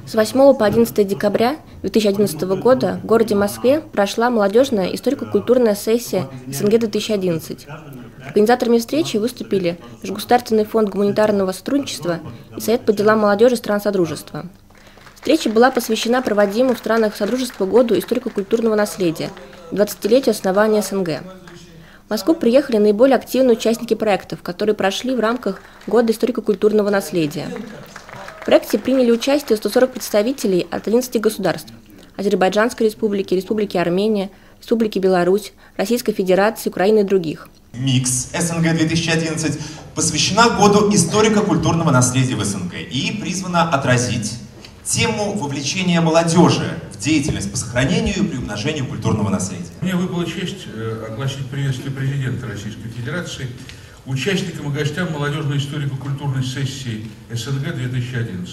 С 8 по 11 декабря 2011 года в городе Москве прошла молодежная историко-культурная сессия СНГ-2011. Организаторами встречи выступили Межгосударственный фонд гуманитарного сотрудничества и Совет по делам молодежи стран Содружества. Встреча была посвящена проводимому в странах Содружества году историко-культурного наследия, 20-летию основания СНГ. В Москву приехали наиболее активные участники проектов, которые прошли в рамках Года историко-культурного наследия. В проекте приняли участие 140 представителей от 11 государств – Азербайджанской республики, Республики Армения, Республики Беларусь, Российской Федерации, Украины и других. Микс СНГ-2011 посвящена Году историко-культурного наследия в СНГ и призвана отразить тему вовлечения молодежи в деятельность по сохранению и приумножению культурного наследия. Мне выпала честь огласить приветствие президента Российской Федерации участникам и гостям молодежной историко-культурной сессии СНГ-2011.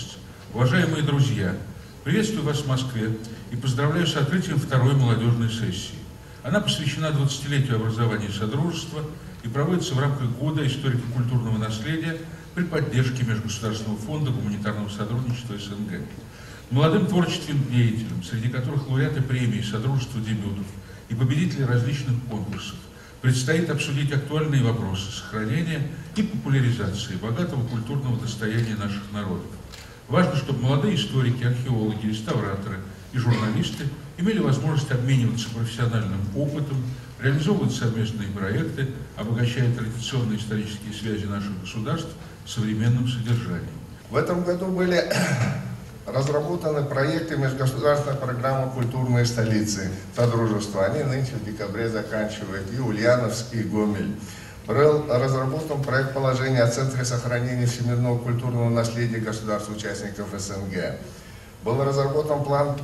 Уважаемые друзья, приветствую вас в Москве и поздравляю с открытием второй молодежной сессии. Она посвящена 20-летию образования Содружества и проводится в рамках Года историко-культурного наследия при поддержке Межгосударственного фонда гуманитарного сотрудничества СНГ. Молодым творческим деятелям, среди которых лауреаты премии Содружества дебютов и победители различных конкурсов, предстоит обсудить актуальные вопросы сохранения и популяризации богатого культурного достояния наших народов. Важно, чтобы молодые историки, археологи, реставраторы и журналисты имели возможность обмениваться профессиональным опытом, реализовывать совместные проекты, обогащая традиционные исторические связи наших государств современным содержанием. В этом году были разработаны проекты межгосударственной программы «Культурные столицы» Содружества. Они нынче в декабре заканчивают и Ульяновск, и Гомель. Был разработан проект положения о Центре сохранения всемирного культурного наследия государств-участников СНГ. Был разработан план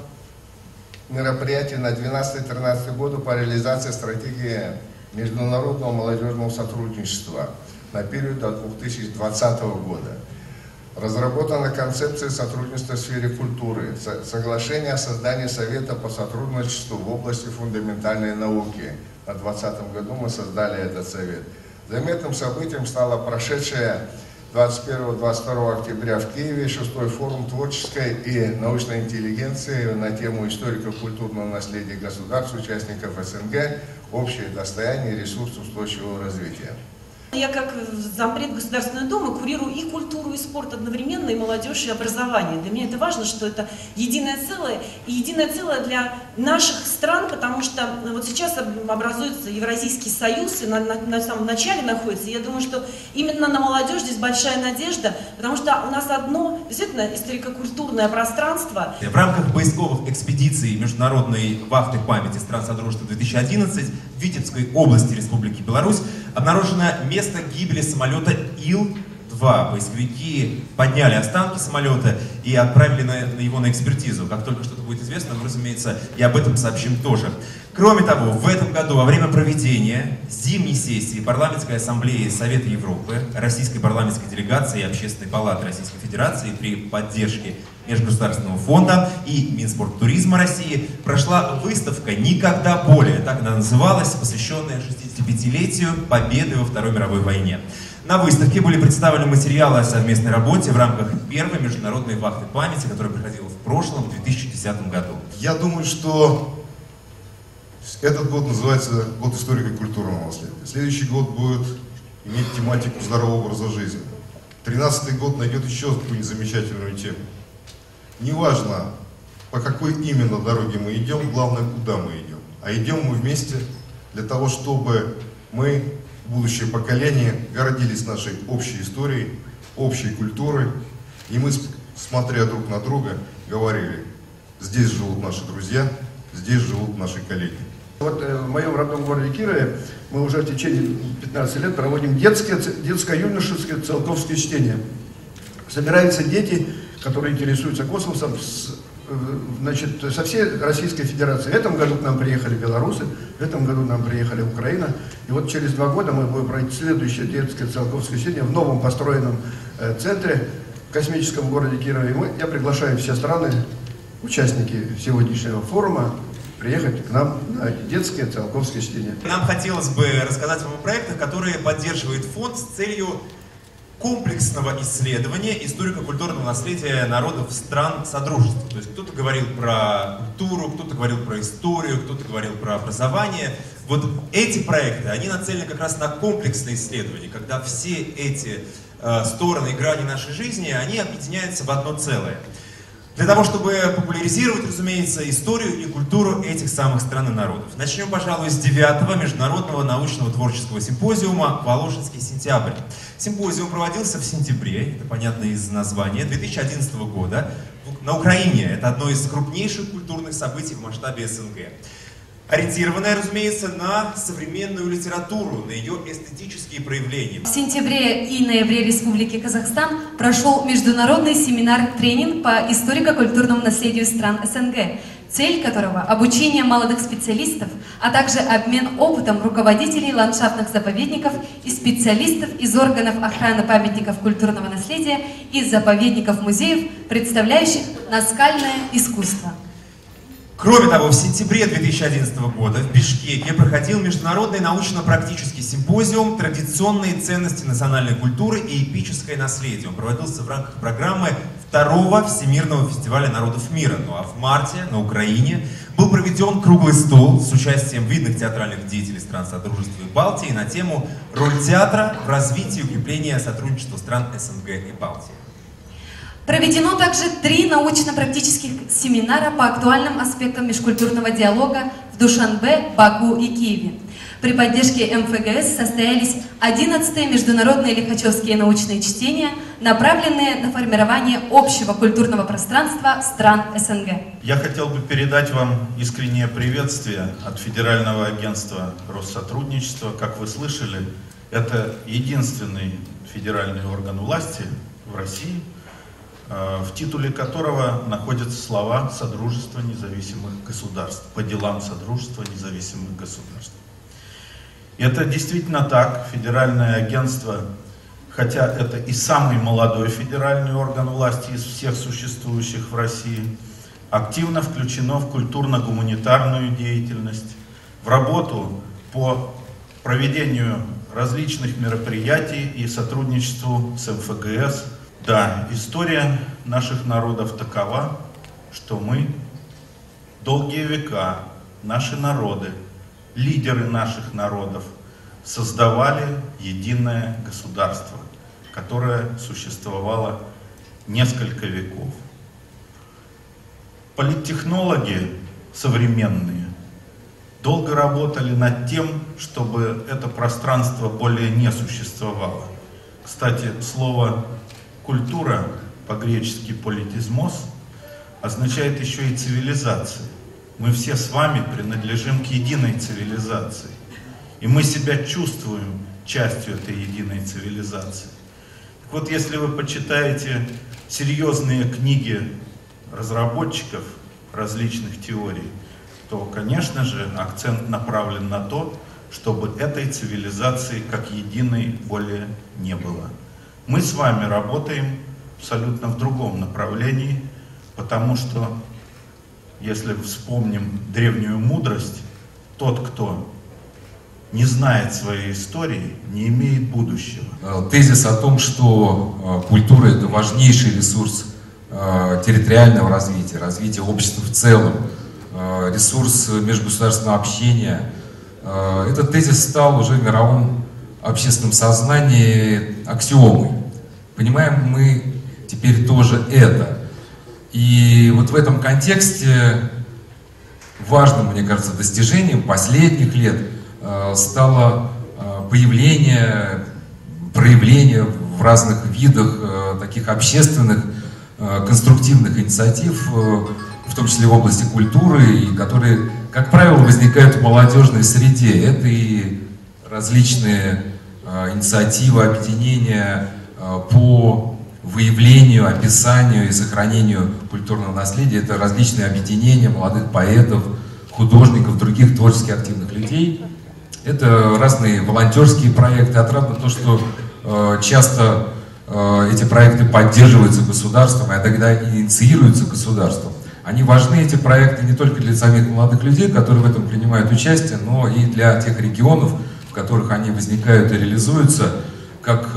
мероприятий на 2012-2013 годы по реализации стратегии международного молодежного сотрудничества на период до 2020 года. Разработана концепция сотрудничества в сфере культуры, соглашение о создании Совета по сотрудничеству в области фундаментальной науки. На 2020 году мы создали этот совет. Заметным событием стало прошедшее 21-22 октября в Киеве 6-й форум творческой и научной интеллигенции на тему историко-культурного наследия государств, участников СНГ, общее достояние и ресурсы устойчивого развития. Я как зампред Государственной Думы курирую и культуру, и спорт одновременно, и молодежь, и образование. Для меня это важно, что это единое целое, и единое целое для наших стран, потому что вот сейчас образуется Евразийский союз, и на самом начале находится. И я думаю, что именно на молодежь здесь большая надежда, потому что у нас одно действительно историко-культурное пространство. В рамках поисковых экспедиций Международной вахты памяти стран Содружества 2011 в Витебской области Республики Беларусь обнаружено место гибели самолета Ил-2. Поисковики подняли останки самолета и отправили его на экспертизу. Как только что-то будет известно, мы, разумеется, и об этом сообщим тоже. Кроме того, в этом году во время проведения зимней сессии Парламентской ассамблеи Совета Европы, Российской парламентской делегации и Общественной палаты Российской Федерации при поддержке Межгосударственного фонда и Минспорттуризма России прошла выставка «Никогда более», так она называлась, посвященная 65-летию Победы во Второй мировой войне. На выставке были представлены материалы о совместной работе в рамках первой международной вахты памяти, которая проходила в прошлом, в 2010 году. Я думаю, что этот год называется «Год историко-культурного наследия». Следующий год будет иметь тематику здорового образа жизни. 13-й год найдет еще какую-нибудь замечательную тему. Неважно, по какой именно дороге мы идем, главное, куда мы идем. А идем мы вместе для того, чтобы мы, будущее поколение, гордились нашей общей историей, общей культурой. И мы, смотря друг на друга, говорили: здесь живут наши друзья, здесь живут наши коллеги. Вот в моем родном городе Кирове мы уже в течение 15 лет проводим детско-юношеские циолковские чтения. Собираются дети, которые интересуются космосом, значит, со всей Российской Федерации. В этом году к нам приехали белорусы, в этом году к нам приехали Украина. И вот через 2 года мы будем проводить следующее детское циолковское чтение в новом построенном центре в космическом городе Кирове. Я приглашаю все страны, участники сегодняшнего форума, приехать к нам на детские циолковские чтения. Нам хотелось бы рассказать вам о проектах, которые поддерживает фонд с целью комплексного исследования историко-культурного наследия народов стран Содружества. То есть кто-то говорил про культуру, кто-то говорил про историю, кто-то говорил про образование. Вот эти проекты, они нацелены как раз на комплексное исследование, когда все эти стороны и грани нашей жизни, они объединяются в одно целое. Для того, чтобы популяризировать, разумеется, историю и культуру этих самых стран и народов. Начнем, пожалуй, с 9-го Международного научного творческого симпозиума «Воложенский сентябрь». Симпозиум проводился в сентябре, это понятно из названия, 2011 года на Украине. Это одно из крупнейших культурных событий в масштабе СНГ. Ориентированная, разумеется, на современную литературу, на ее эстетические проявления. В сентябре и ноябре Республики Казахстан прошел международный семинар-тренинг по историко-культурному наследию стран СНГ, цель которого – обучение молодых специалистов, а также обмен опытом руководителей ландшафтных заповедников и специалистов из органов охраны памятников культурного наследия и заповедников музеев, представляющих наскальное искусство. Кроме того, в сентябре 2011 года в Бишкеке проходил международный научно-практический симпозиум «Традиционные ценности национальной культуры и эпическое наследие». Он проводился в рамках программы 2-го Всемирного фестиваля народов мира. Ну а в марте на Украине был проведен круглый стол с участием видных театральных деятелей стран Содружества и Балтии на тему «Роль театра в развитии и укреплении сотрудничества стран СНГ и Балтии». Проведено также 3 научно-практических семинара по актуальным аспектам межкультурного диалога в Душанбе, Баку и Киеве. При поддержке МФГС состоялись 11-е международные лихачевские научные чтения, направленные на формирование общего культурного пространства стран СНГ. Я хотел бы передать вам искреннее приветствие от Федерального агентства Россотрудничества. Как вы слышали, это единственный федеральный орган власти в России, в титуле которого находятся слова «Содружество независимых государств», по делам Содружества независимых государств. И это действительно так. Федеральное агентство, хотя это и самый молодой федеральный орган власти из всех существующих в России, активно включено в культурно-гуманитарную деятельность, в работу по проведению различных мероприятий и сотрудничеству с МФГС. Да, история наших народов такова, что мы долгие века, наши народы, лидеры наших народов создавали единое государство, которое существовало несколько веков. Политтехнологи современные долго работали над тем, чтобы это пространство более не существовало. Кстати, слово «культура», по-гречески «политизмос», означает еще и «цивилизация». Мы все с вами принадлежим к единой цивилизации. И мы себя чувствуем частью этой единой цивилизации. Так вот, если вы почитаете серьезные книги разработчиков различных теорий, то, конечно же, акцент направлен на то, чтобы этой цивилизации как единой более не было. Мы с вами работаем абсолютно в другом направлении, потому что, если вспомним древнюю мудрость, тот, кто не знает своей истории, не имеет будущего. Тезис о том, что культура — это важнейший ресурс территориального развития, развития общества в целом, ресурс межгосударственного общения, этот тезис стал уже в мировом общественном сознании аксиомой. Понимаем мы теперь тоже это. И вот в этом контексте важным, мне кажется, достижением последних лет стало появление, проявление в разных видах таких общественных, конструктивных инициатив, в том числе в области культуры, и которые, как правило, возникают в молодежной среде. Это и различные инициативы, объединения по выявлению, описанию и сохранению культурного наследия. Это различные объединения молодых поэтов, художников, других творчески активных людей. Это разные волонтерские проекты. Отрадно то, что часто эти проекты поддерживаются государством, а тогда и инициируются государством. Они важны, эти проекты, не только для самих молодых людей, которые в этом принимают участие, но и для тех регионов, в которых они возникают и реализуются. как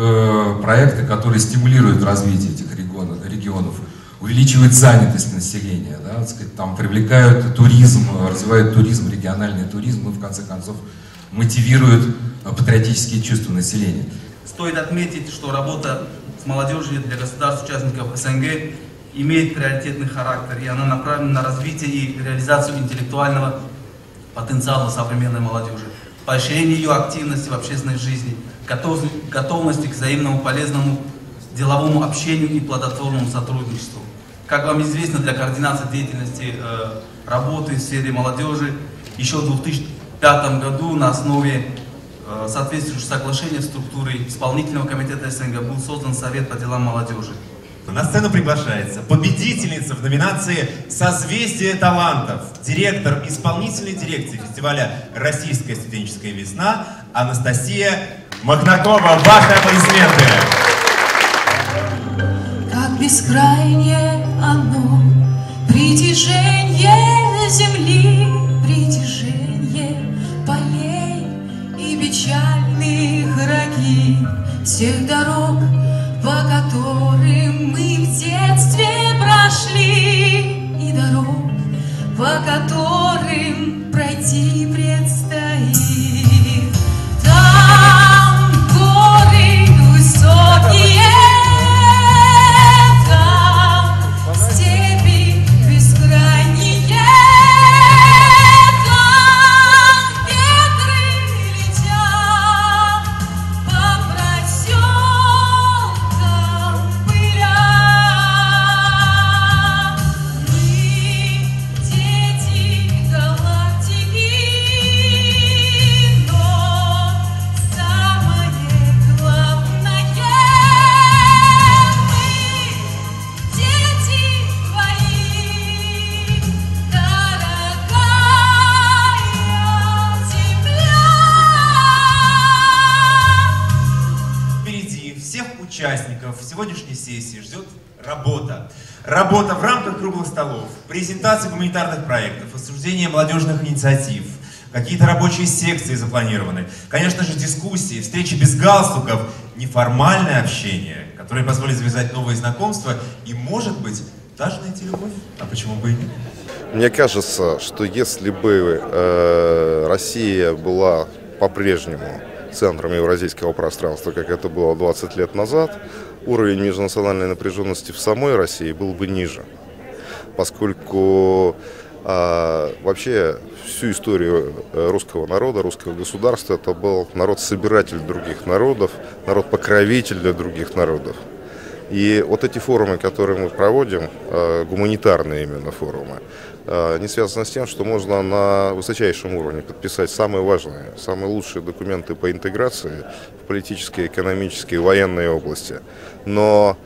проекты, которые стимулируют развитие этих регионов, увеличивают занятость населения, да, так сказать, там привлекают туризм, развивают туризм, региональный туризм, и в конце концов мотивируют патриотические чувства населения. Стоит отметить, что работа с молодежью для государств-участников СНГ имеет приоритетный характер, и она направлена на развитие и реализацию интеллектуального потенциала современной молодежи, поощрение ее активности в общественной жизни, готовности к взаимному полезному деловому общению и плодотворному сотрудничеству. Как вам известно, для координации деятельности работы в сфере молодежи еще в 2005 году на основе соответствующего соглашения в структуре исполнительного комитета СНГ был создан Совет по делам молодежи. На сцену приглашается победительница в номинации «Созвездие талантов», директор исполнительной дирекции фестиваля «Российская студенческая весна» Анастасия Махнакова. Ваши аплодисменты! Как бескрайнее оно, притяжение земли, притяжение полей и печальных роки всех дорог, по которым мы в детстве прошли, и дорог, по которым пройти предстоит. Там горы высокие, там степи бескрайние, там ветры летят по проселкам пыля. Мы дети галактики, но самое главное, мы дети твои, дорогая земля. Впереди всех участников сегодняшней сессии ждет работа. Работа в рамках круглых столов, презентации гуманитарных проектов, осуждение молодежных инициатив, какие-то рабочие секции запланированы, конечно же, дискуссии, встречи без галстуков, неформальное общение, которое позволит завязать новые знакомства и, может быть, даже найти любовь. А почему бы и нет? Мне кажется, что если бы Россия была по-прежнему центром евразийского пространства, как это было 20 лет назад, уровень межнациональной напряженности в самой России был бы ниже, поскольку вообще всю историю русского народа, русского государства, это был народ-собиратель других народов, народ-покровитель для других народов. И вот эти форумы, которые мы проводим, гуманитарные именно форумы, они связаны с тем, что можно на высочайшем уровне подписать самые важные, самые лучшие документы по интеграции в политической, экономической и военной области. Но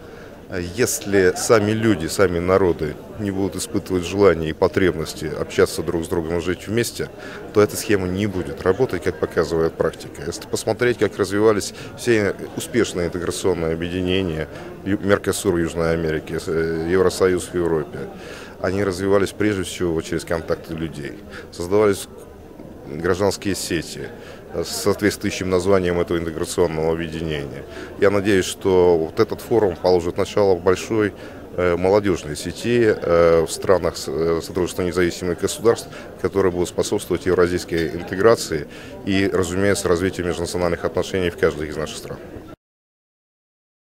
если сами люди, сами народы не будут испытывать желание и потребности общаться друг с другом и жить вместе, то эта схема не будет работать, как показывает практика. Если посмотреть, как развивались все успешные интеграционные объединения, Меркосур в Южной Америке, Евросоюз в Европе, они развивались прежде всего через контакты людей. Создавались гражданские сети с соответствующим названием этого интеграционного объединения. Я надеюсь, что вот этот форум положит начало большой молодежной сети в странах Содружества независимых государств, которые будут способствовать евразийской интеграции и, разумеется, развитию межнациональных отношений в каждой из наших стран.